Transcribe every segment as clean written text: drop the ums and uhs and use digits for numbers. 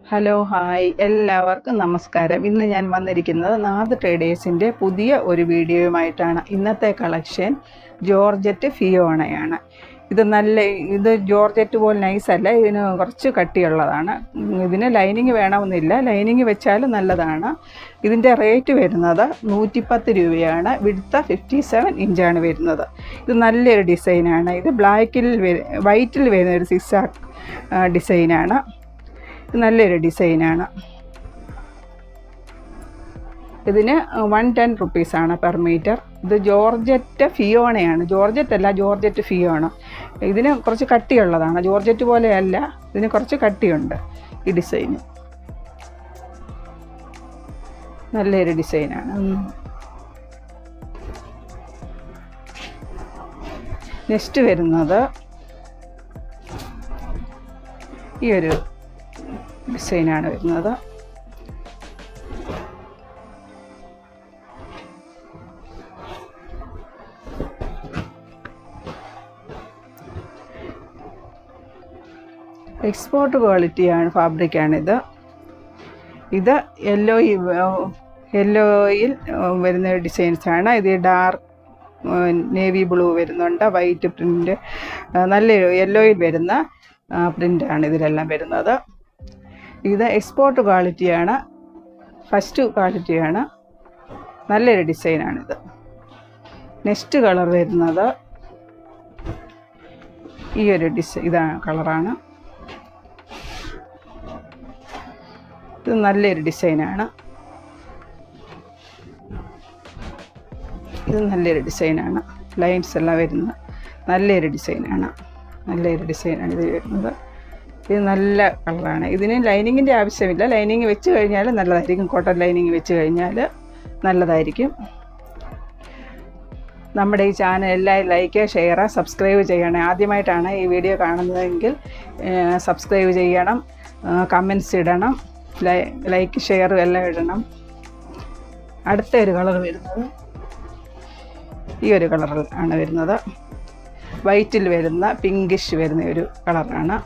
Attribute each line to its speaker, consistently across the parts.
Speaker 1: Hello hi എല്ലാവർക്കും നമസ്കാരം. ഇന്ന് ഞാൻ വന്നിരിക്കുന്നത് നാദ് ട്രേഡേഴ്സിൻ്റെ പുതിയ ഒരു വീഡിയോയുമായിട്ടാണ്. ഇന്നത്തെ കളക്ഷൻ ജോർജറ്റ് ഫിയോണയാണ്. ഇത് ജോർജറ്റ് പോലെ നൈസല്ല, ഇതിന് കുറച്ച് കട്ടിയുള്ളതാണ്. ഇതിന് ലൈനിങ് വേണമെന്നില്ല, ലൈനിങ് വെച്ചാലും നല്ലതാണ്. ഇതിൻ്റെ റേറ്റ് വരുന്നത് 110 രൂപയാണ്. വിഡ്ത്ത് 57 ഇഞ്ചാണ് വരുന്നത്. ഇത് നല്ലൊരു ഡിസൈനാണ്. ഇത് വൈറ്റിൽ വരുന്ന ഒരു സിക്സാക് ഡിസൈനാണ്. നല്ലൊരു ഡിസൈനാണ്. ഇതിന് 110 റുപ്പീസാണ് പെർ മീറ്റർ. ഇത് ജോർജറ്റ് ഫിയോണയാണ്. ജോർജറ്റ് അല്ല, ജോർജറ്റ് ഫിയോണ. ഇതിന് കുറച്ച് കട്ടിയുള്ളതാണ്. ജോർജറ്റ് പോലെയല്ല, ഇതിന് കുറച്ച് കട്ടിയുണ്ട് ഈ ഡിസൈന്. നല്ലൊരു ഡിസൈനാണ്. നെക്സ്റ്റ് വരുന്നത് ഈ ഒരു ഡിസൈനാണ് വരുന്നത്. എക്സ്പോർട്ട് ക്വാളിറ്റിയാണ്, ഫാബ്രിക്കാണിത്. ഇത് യെല്ലോയിൽ വരുന്ന ഡിസൈൻസാണ്. ഇത് ഡാർക്ക് നേവി ബ്ലൂ വരുന്നുണ്ട്, വൈറ്റ് പ്രിൻ്റ്, നല്ല യെല്ലോയിൽ വരുന്ന പ്രിൻ്റാണ് ഇതിലെല്ലാം വരുന്നത്. ഇത് എക്സ്പോർട്ട് ക്വാളിറ്റിയാണ്, ഫസ്റ്റ് ക്വാളിറ്റിയാണ്. നല്ലൊരു ഡിസൈനാണിത്. നെക്സ്റ്റ് കളർ വരുന്നത് ഈ ഒരു കളറാണ്. ഇത് നല്ലൊരു ഡിസൈനാണ്. ഇത് നല്ലൊരു ഡിസൈനാണ്. ലൈൻസ് എല്ലാം വരുന്ന നല്ലൊരു ഡിസൈനാണ്. ഇത് വരുന്നത്. ഇത് നല്ല കളറാണ്. ഇതിന് ലൈനിങ്ങിൻ്റെ ആവശ്യമില്ല. ലൈനിങ് വെച്ച് കഴിഞ്ഞാൽ നല്ലതായിരിക്കും. കോട്ടൺ ലൈനിങ് വെച്ച് കഴിഞ്ഞാൽ നല്ലതായിരിക്കും. നമ്മുടെ ഈ ചാനൽ എല്ലാവരും ലൈക്ക്, ഷെയർ, സബ്സ്ക്രൈബ് ചെയ്യണം. ആദ്യമായിട്ടാണ് ഈ വീഡിയോ കാണുന്നതെങ്കിൽ സബ്സ്ക്രൈബ് ചെയ്യണം, കമൻറ്റ്സ് ഇടണം, ലൈക്ക് ഷെയറും എല്ലാം ഇടണം. അടുത്ത ഒരു കളർ വരുന്നത് ഈ ഒരു കളറിൽ ആണ് വരുന്നത്. വൈറ്റിൽ വരുന്ന പിങ്കിഷ് വരുന്ന ഒരു കളറാണ്.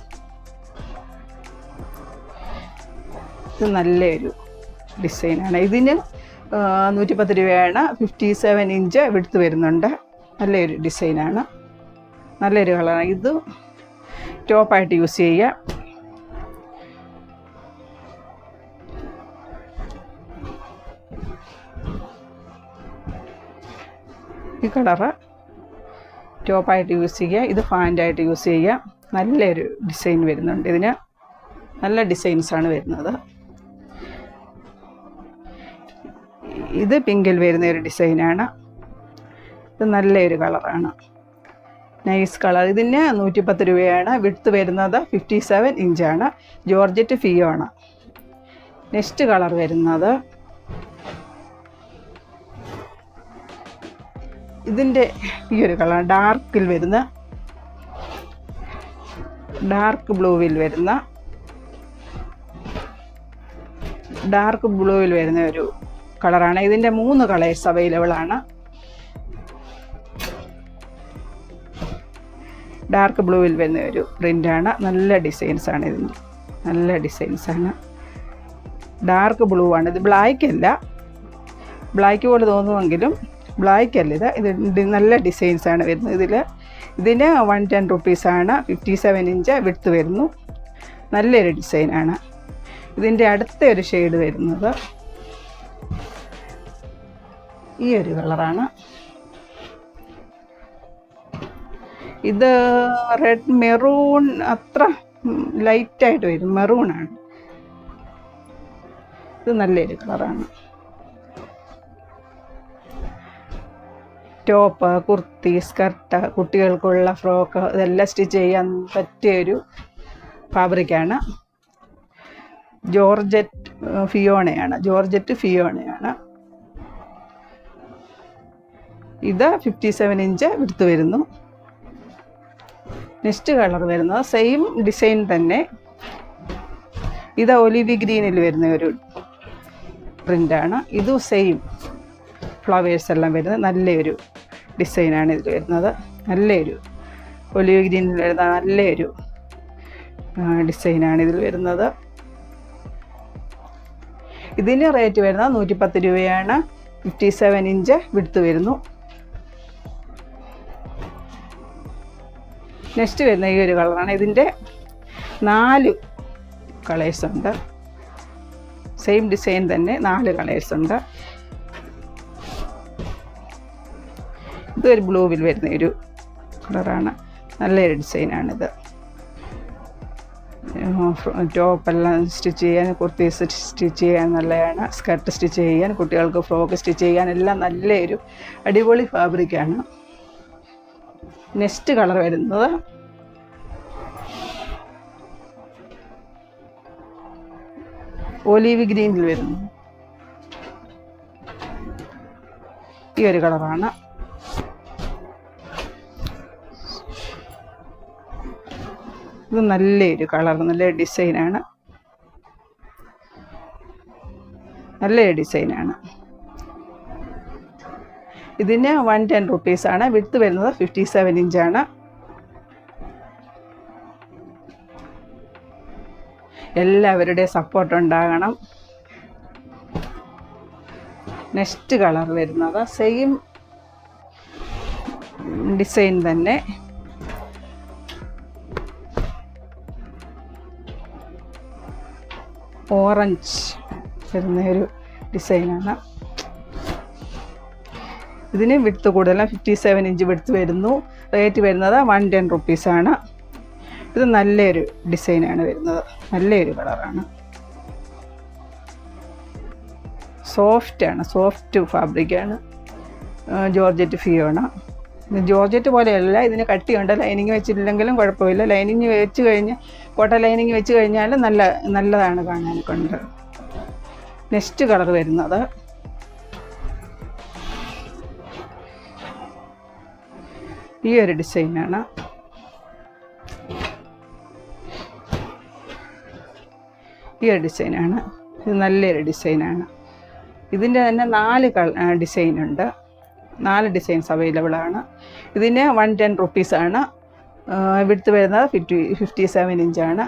Speaker 1: ഇത് നല്ലൊരു ഡിസൈനാണ്. ഇതിന് 110 രൂപയാണ്. 57 ഇഞ്ച് വിഡ്ത്ത് വരുന്നുണ്ട്. നല്ലൊരു ഡിസൈനാണ്. നല്ലൊരു കളറാണ്. ഇത് ടോപ്പായിട്ട് യൂസ് ചെയ്യാം. ഈ കളറ് ടോപ്പായിട്ട് യൂസ് ചെയ്യുക. ഇത് ഫാൻ്റായിട്ട് യൂസ് ചെയ്യുക. നല്ലൊരു ഡിസൈൻ വരുന്നുണ്ട്. ഇതിന് നല്ല ഡിസൈൻസാണ് വരുന്നത്. ഇത് പിങ്കിൽ വരുന്ന ഒരു ഡിസൈനാണ്. ഇത് നല്ലൊരു കളറാണ്, നൈസ് കളർ. ഇതിന് 110 രൂപയാണ്. വിഡ്ത്ത് വരുന്നത് 57 ഇഞ്ചാണ്. Georgette Fiona. നെക്സ്റ്റ് കളർ വരുന്നത് ഇതിൻ്റെ ഈ ഒരു കളർ, ഡാർക്ക് ബ്ലൂവിൽ വരുന്ന ഒരു കളറാണ്. ഇതിൻ്റെ 3 കളേഴ്സ് അവൈലബിൾ ആണ്. ഡാർക്ക് ബ്ലൂവിൽ വരുന്ന ഒരു പ്രിൻ്റാണ്. നല്ല ഡിസൈൻസാണ്. ഇതിൻ്റെ നല്ല ഡിസൈൻസാണ്. ഡാർക്ക് ബ്ലൂ ആണ്. ഇത് ബ്ലാക്ക് അല്ല, ബ്ലാക്ക് പോലെ തോന്നുമെങ്കിലും ബ്ലാക്ക് അല്ല. ഇത് നല്ല ഡിസൈൻസാണ് വരുന്നത്. ഇതിന് 110 റുപ്പീസാണ്. 57 ഇഞ്ച് വിഡ്ത്ത് വരുന്നു. നല്ലൊരു ഡിസൈനാണ്. ഇതിൻ്റെ അടുത്ത ഒരു ഷെയ്ഡ് വരുന്നത് ഈ ഒരു കളറാണ്. ഇത് റെഡ് മെറൂൺ, അത്ര ലൈറ്റായിട്ട് വരും, മെറൂണാണ്. ഇത് നല്ലൊരു കളറാണ്. ടോപ്പ്, കുർത്തി, സ്കർട്ട്, കുട്ടികൾക്കുള്ള ഫ്രോക്ക് ഇതെല്ലാം സ്റ്റിച്ച് ചെയ്യാൻ പറ്റിയൊരു ഫാബ്രിക്കാണ്. ജോർജറ്റ് ഫിയോണയാണ്. ഇത് 57 ഇഞ്ച് വിഡ്ത്ത് വരുന്നു. നെക്സ്റ്റ് കളർ വരുന്നത് സെയിം ഡിസൈൻ തന്നെ. ഇത് ഒലിവി ഗ്രീനിൽ വരുന്ന ഒരു പ്രിൻ്റാണ്. ഇതും സെയിം ഫ്ലവേഴ്സ് എല്ലാം വരുന്നത്. നല്ലൊരു ഡിസൈനാണ് ഇതിൽ വരുന്നത്. നല്ലൊരു ഒലിവ് ഗ്രീനിൽ വരുന്ന നല്ലൊരു ഡിസൈനാണ് ഇതിൽ വരുന്നത്. ഇതിന് റേറ്റ് വരുന്നത് 110 രൂപയാണ്. 57 ഇഞ്ച് വിഡ്ത്ത് വരുന്നു. നെക്സ്റ്റ് വരുന്ന ഈ ഒരു കളറാണ്. ഇതിൻ്റെ 4 കളേഴ്സ് ഉണ്ട്. സെയിം ഡിസൈൻ തന്നെ 4 കളേഴ്സ് ഉണ്ട്. ഇതൊരു ബ്ലൂവിൽ വരുന്ന ഒരു കളറാണ്. നല്ലൊരു ഡിസൈനാണിത്. ടോപ്പെല്ലാം സ്റ്റിച്ച് ചെയ്യാൻ, കുർത്തീസ് സ്റ്റിച്ച് ചെയ്യാൻ നല്ലതാണ്. സ്കർട്ട് സ്റ്റിച്ച് ചെയ്യാൻ, കുട്ടികൾക്ക് ഫ്രോക്ക് സ്റ്റിച്ച് ചെയ്യാൻ എല്ലാം നല്ലൊരു അടിപൊളി ഫാബ്രിക്കാണ്. നെക്സ്റ്റ് കളർ വരുന്നത് ഒലീവ് ഗ്രീനിൽ വരുന്നു. ഈ ഒരു കളറാണ്. ഇത് നല്ലൊരു കളർ, നല്ല ഡിസൈനാണ്. നല്ലൊരു ഡിസൈനാണ്. ഇതിന് 110 റുപ്പീസാണ്. വിഡ്ത്ത് വരുന്നത് 57 ഇഞ്ചാണ്. എല്ലാവരുടെയും സപ്പോർട്ട് ഉണ്ടാകണം. നെക്സ്റ്റ് കളർ വരുന്നത് സെയിം ഡിസൈൻ തന്നെ. ഓറഞ്ച് വരുന്ന ഒരു ഡിസൈനാണ്. ഇതിന് വിഡ്ത്ത് കൂടുതലാണ്. 57 ഇഞ്ച് വിഡ്ത്ത് വരുന്നു. റേറ്റ് വരുന്നത് 110 റുപ്പീസാണ്. ഇത് നല്ലൊരു ഡിസൈനാണ് വരുന്നത്. നല്ലൊരു കളറാണ്. സോഫ്റ്റാണ്, സോഫ്റ്റ് ഫാബ്രിക്കാണ്. Georgette Fiona. ജോർജറ്റ് പോലെയല്ല, ഇതിന് കട്ടിയുണ്ട്. ലൈനിങ് വെച്ചിട്ടില്ലെങ്കിലും കുഴപ്പമില്ല. ലൈനിങ് വെച്ച് കഴിഞ്ഞ് കോട്ട ലൈനിങ് വെച്ച് കഴിഞ്ഞാൽ നല്ലതാണ് കാണാൻ കൊണ്ട്. നെക്സ്റ്റ് കളർ വരുന്നത് ഈ ഒരു ഡിസൈനാണ്. ഈ ഒരു ഡിസൈനാണ്. ഇത് നല്ലൊരു ഡിസൈനാണ്. ഇതിൻ്റെ തന്നെ 4 ഡിസൈനുണ്ട്. 4 ഡിസൈൻസ് അവൈലബിളാണ്. ഇതിന് 110 റുപ്പീസാണ്. വിഡ്ത്ത് വരുന്നത് 57 ഇഞ്ചാണ്.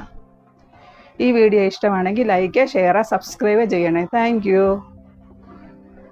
Speaker 1: ഈ വീഡിയോ ഇഷ്ടമാണെങ്കിൽ ലൈക്ക്, ഷെയർ, സബ്സ്ക്രൈബ് ചെയ്യണേ. Thank you.